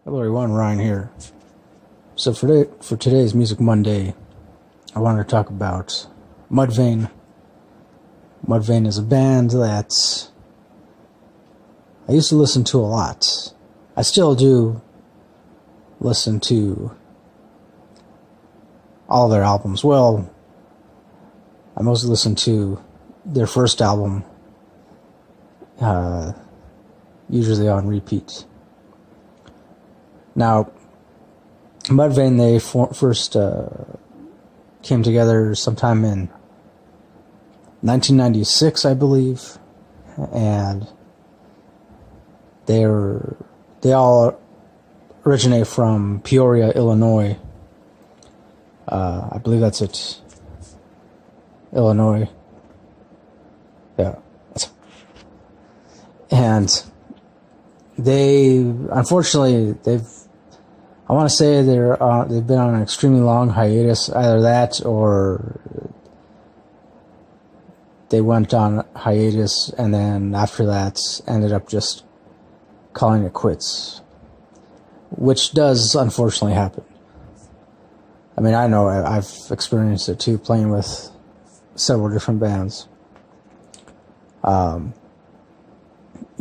Hello everyone, Ryan here. So for today's Music Monday, I wanted to talk about Mudvayne. Mudvayne is a band that I used to listen to a lot. I still do listen to all their albums. Well, I mostly listen to their first album, usually on repeat. Now, Mudvayne, they first came together sometime in 1996, I believe, and they all originate from Peoria, Illinois. I believe that's it. Illinois. Yeah. And they, unfortunately, I want to say they've been on an extremely long hiatus. Either that or they went on hiatus and then after that ended up just calling it quits, which does unfortunately happen. I mean, I know I've experienced it too, playing with several different bands.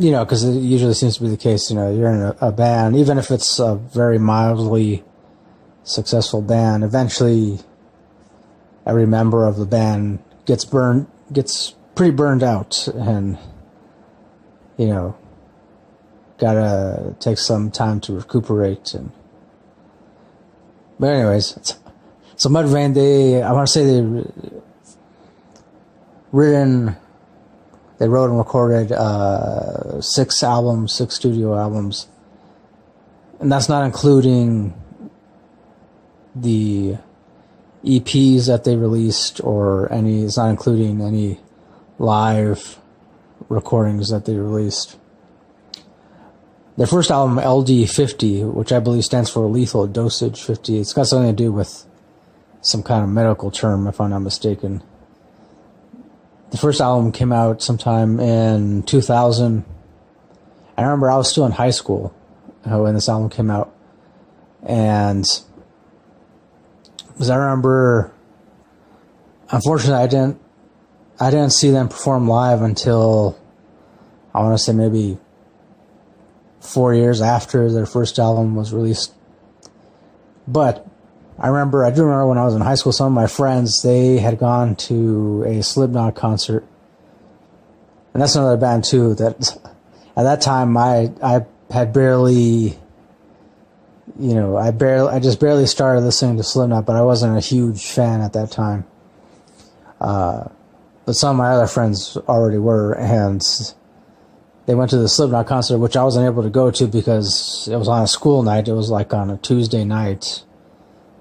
You know, because it usually seems to be the case, you know, you're in a band, even if it's a very mildly successful band, eventually every member of the band gets pretty burned out and, you know, gotta take some time to recuperate. But anyways, so Mudvayne, I want to say they wrote and recorded 6 studio albums. And that's not including the EPs that they released it's not including any live recordings that they released. Their first album, LD50, which I believe stands for Lethal Dosage 50, it's got something to do with some kind of medical term, if I'm not mistaken. The first album came out sometime in 2000. I remember I was still in high school when this album came out. And because I remember, unfortunately, I didn't see them perform live until, I want to say maybe 4 years after their first album was released. But I do remember when I was in high school, some of my friends, they had gone to a Slipknot concert. And that's another band too that at that time I had barely, you know, I just barely started listening to Slipknot, but I wasn't a huge fan at that time. But some of my other friends already were, and they went to the Slipknot concert, which I wasn't able to go to because it was on a school night. It was like on a Tuesday night.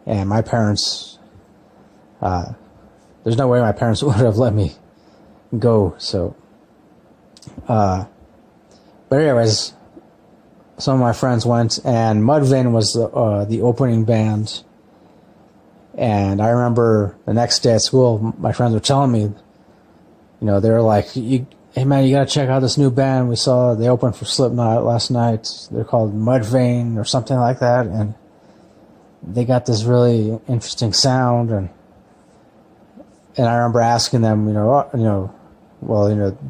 And my parents, there's no way my parents would have let me go, so. But anyways, some of my friends went, and Mudvayne was the opening band. And I remember the next day at school, my friends were telling me, you know, they were like, hey man, you gotta check out this new band. We saw they opened for Slipknot last night. They're called Mudvayne or something like that, and they got this really interesting sound, and I remember asking them, do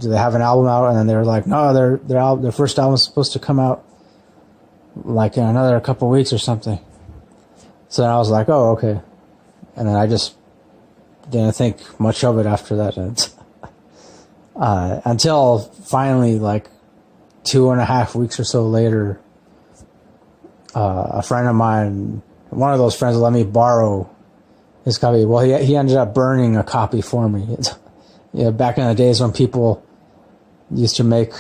they have an album out? And then they were like, no, their first album is supposed to come out like in another couple weeks or something. So then I was like, oh, okay. And then I just didn't think much of it after that. Until finally, like 2.5 weeks or so later, a friend of mine, one of those friends, let me borrow his copy. Well, he ended up burning a copy for me. Back in the days when people used to make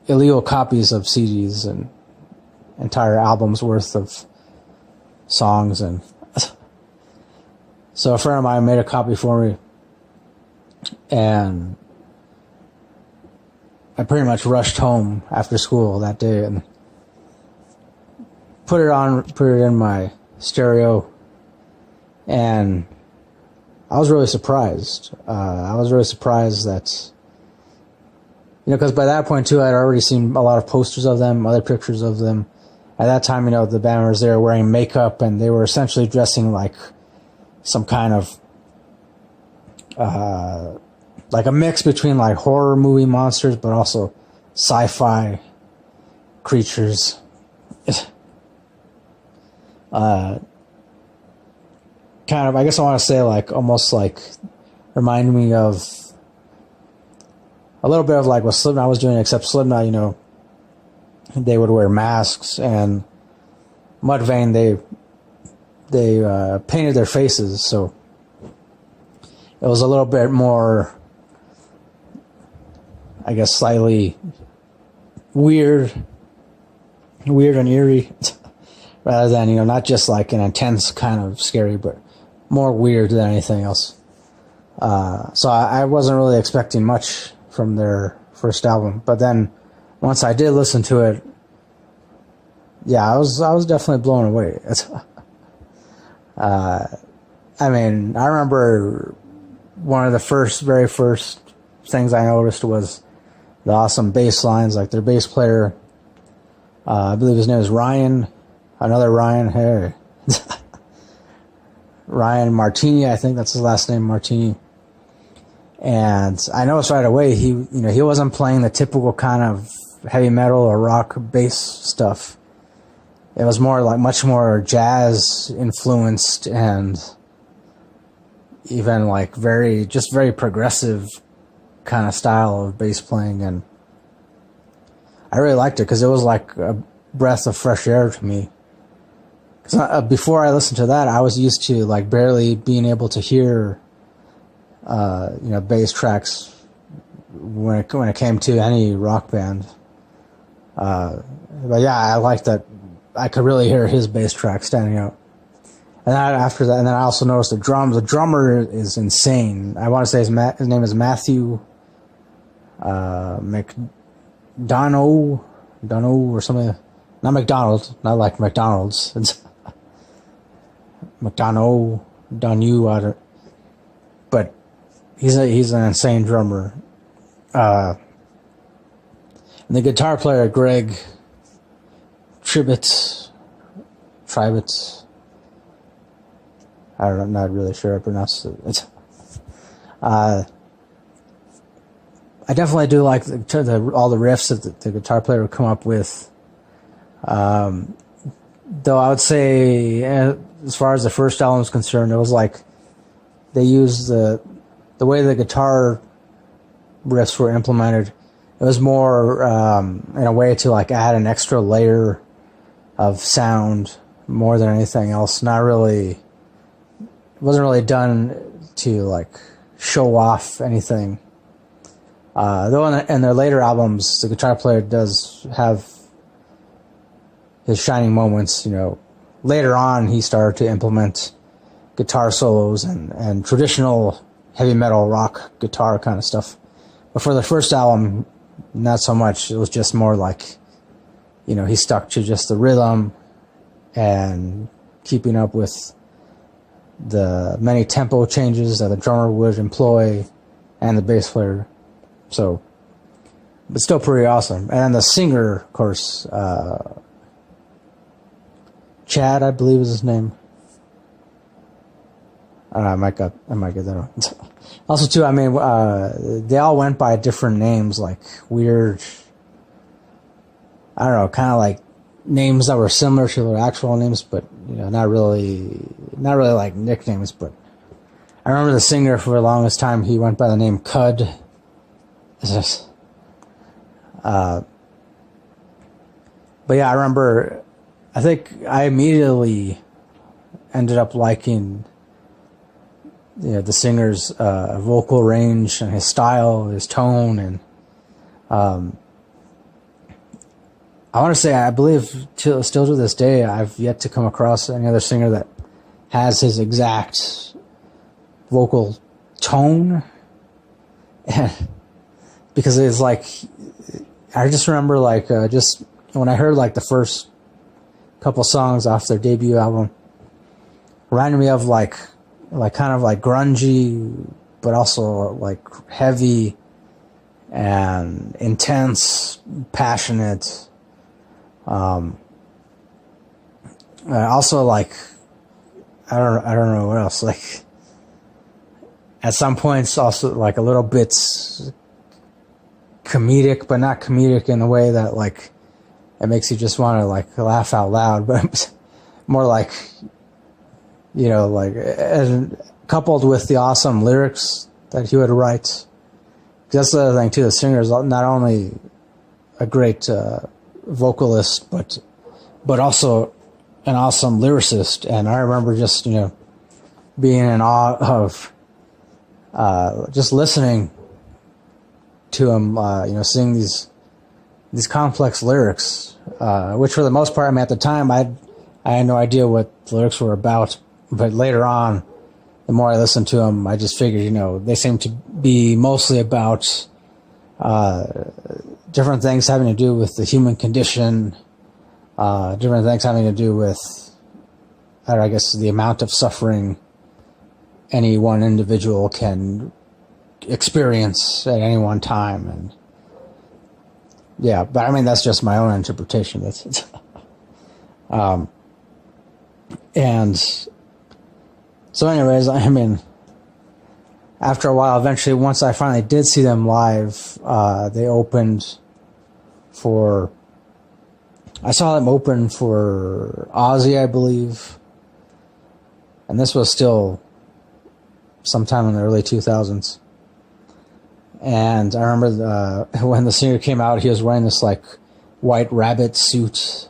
illegal copies of CDs and entire albums worth of songs, and so a friend of mine made a copy for me, and I pretty much rushed home after school that day and put it in my stereo, and I was really surprised. That, because by that point too, I'd already seen a lot of posters of them, other pictures of them, at that time, the band members, they were wearing makeup, and they were essentially dressing like some kind of like a mix between like horror movie monsters, but also sci-fi creatures. Kind of, I guess I want to say like almost like remind me of a little bit of like what Slipknot was doing, except Slipknot, they would wear masks, and Mudvayne, they painted their faces, so it was a little bit more, I guess, slightly weird and eerie, rather than, not just like an intense kind of scary, but more weird than anything else. So I wasn't really expecting much from their first album, but then once I did listen to it, yeah, I was definitely blown away. I mean, I remember one of the very first things I noticed was the awesome bass lines. Like their bass player, I believe his name is Ryan, another Ryan. Hey, Ryan Martini, I think that's his last name, Martini. And I noticed right away he wasn't playing the typical kind of heavy metal or rock bass stuff. It was more like much more jazz influenced, and even like very progressive kind of style of bass playing. And I really liked it because it was like a breath of fresh air to me. Because before I listened to that, I was used to like barely being able to hear bass tracks when it came to any rock band. But yeah, I liked that I could really hear his bass track standing out. And after that, and then I also noticed the drums. The drummer is insane. I want to say his name is Matthew McDonough or something. Not McDonald, not like McDonald's. It's McDonough, Donu, but he's an insane drummer. And the guitar player, Greg Tribbitt. I'm not really sure I pronounced it. I definitely do like all the riffs that the guitar player would come up with. Though I would say, as far as the first album is concerned, it was like they used the way the guitar riffs were implemented. It was more in a way to like add an extra layer of sound more than anything else. It wasn't really done to like show off anything. Though in their later albums, the guitar player does have his shining moments. Later on he started to implement guitar solos and traditional heavy metal rock guitar kind of stuff. But for the first album, not so much. It was just more like, he stuck to just the rhythm and keeping up with the many tempo changes that the drummer would employ and the bass player. So, but still pretty awesome. And then the singer, of course, Chad, I believe is his name. I don't know, I might get that wrong. Also, too, I mean, they all went by different names, like weird, I don't know, kind of like names that were similar to their actual names, but not really like nicknames. But I remember the singer for the longest time, he went by the name Cud. But yeah, I remember, I think I immediately ended up liking the singer's vocal range and his style, his tone, and I want to say, I believe still to this day, I've yet to come across any other singer that has his exact vocal tone. Because it's like, I just remember like just when I heard like the first couple songs off their debut album, reminded me of like kind of like grungy, but also like heavy and intense, passionate. Also, like, I don't know what else. Like, at some points, also like a little bit comedic, but not comedic in the way that like it makes you just want to like laugh out loud, but more like, you know, like, and coupled with the awesome lyrics that he would write. That's the other thing too. The singer is not only a great vocalist, but also an awesome lyricist. And I remember just, you know, being in awe of just listening to him, you know, sing these complex lyrics, which for the most part, I mean, at the time, I had no idea what the lyrics were about. But later on, the more I listened to them, I just figured, you know, they seem to be mostly about different things having to do with the human condition, different things having to do with, I guess, the amount of suffering any one individual can experience at any one time. And yeah, but I mean, that's just my own interpretation. That's and so anyways, I mean, after a while, eventually, once I finally did see them live, they opened for, I saw them open for Ozzy, I believe. And this was still sometime in the early 2000s. And I remember when the singer came out, he was wearing this like white rabbit suit.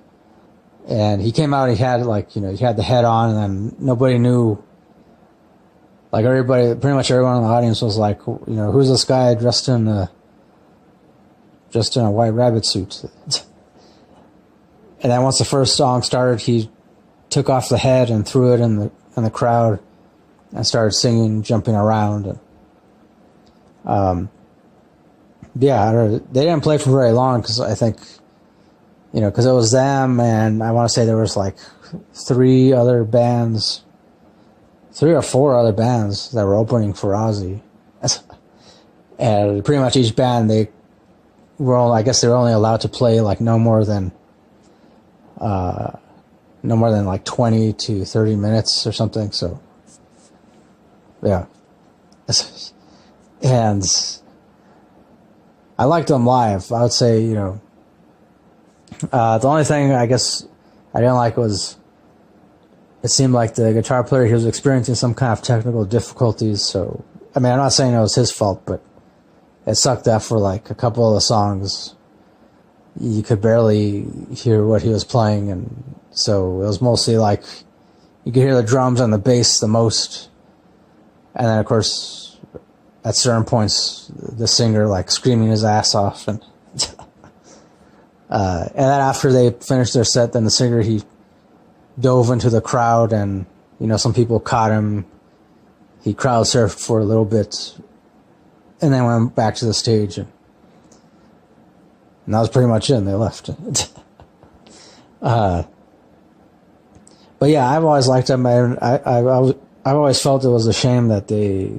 And he came out, he had like, you know, he had the head on, and then nobody knew. Like everybody, pretty much everyone in the audience was like, you know, who's this guy dressed in a white rabbit suit? And then once the first song started, he took off the head and threw it in the crowd and started singing, jumping around. And, yeah, they didn't play for very long because I think, you know, because it was them, and I want to say there was like 3 or 4 other bands that were opening for Ozzy. And pretty much each band, I guess they were only allowed to play like no more than like 20 to 30 minutes or something. So, yeah. And I liked them live. I would say, you know, the only thing I guess I didn't like was, it seemed like the guitar player, he was experiencing some kind of technical difficulties. So, I mean, I'm not saying it was his fault, but it sucked that for like a couple of the songs, you could barely hear what he was playing. And so it was mostly like, you could hear the drums and the bass the most. And then, of course, at certain points, the singer like screaming his ass off. And, and then after they finished their set, then the singer, he dove into the crowd, and, you know, some people caught him. He crowd surfed for a little bit and then went back to the stage, and that was pretty much it, and they left. But yeah, I've always liked them. I've always felt it was a shame that they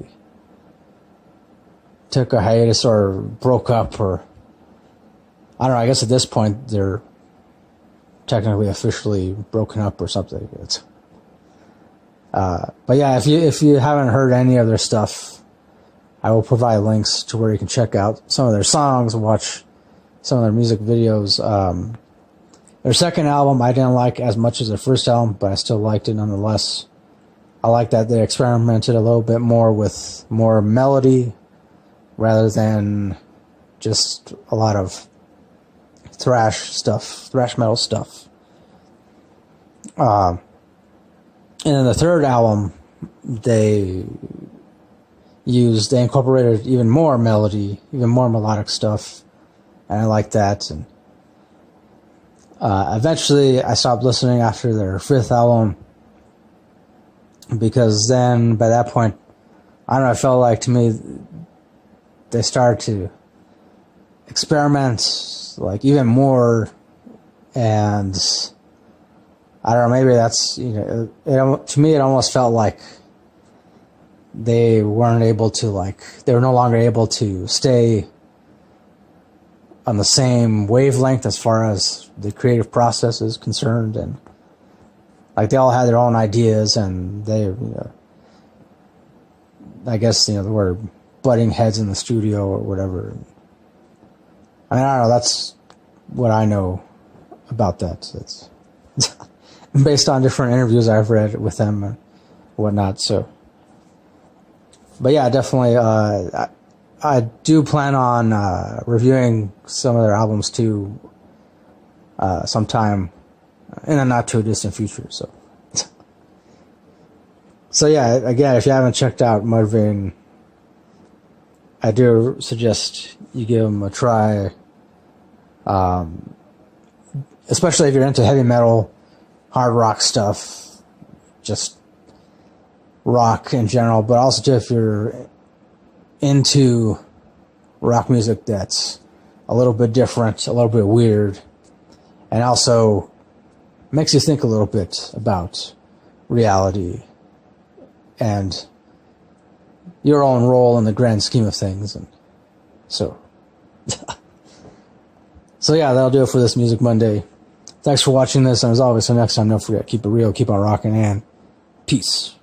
took a hiatus or broke up, or I don't know, I guess at this point they're technically officially broken up or something. But yeah, if you haven't heard any of their stuff, I will provide links to where you can check out some of their songs and watch some of their music videos. Their second album I didn't like as much as their first album, but I still liked it nonetheless. I like that they experimented a little bit more with more melody rather than just a lot of thrash metal stuff. And then the third album, they incorporated even more melody, even more melodic stuff, and I like that. And eventually I stopped listening after their fifth album, because then by that point, I don't know, it felt like to me they started to experiment like even more, and I don't know, maybe that's, you know, to me it almost felt like they weren't able to, like, they were no longer able to stay on the same wavelength as far as the creative process is concerned. And Like, they all had their own ideas, and they, I guess, they were butting heads in the studio or whatever. I mean, I don't know, that's what I know about that. It's based on different interviews I've read with them and whatnot, so. But yeah, definitely, I do plan on reviewing some of their albums too, sometime in a not too distant future. So, so yeah, again, if you haven't checked out Mudvayne, I do suggest you give them a try. Especially if you're into heavy metal, hard rock stuff, just rock in general, but also too if you're into rock music that's a little bit different, a little bit weird, and also makes you think a little bit about reality and your own role in the grand scheme of things. And so yeah, that'll do it for this Music Monday. Thanks for watching this, and as always, until next time, don't forget, keep it real, keep on rocking, and peace.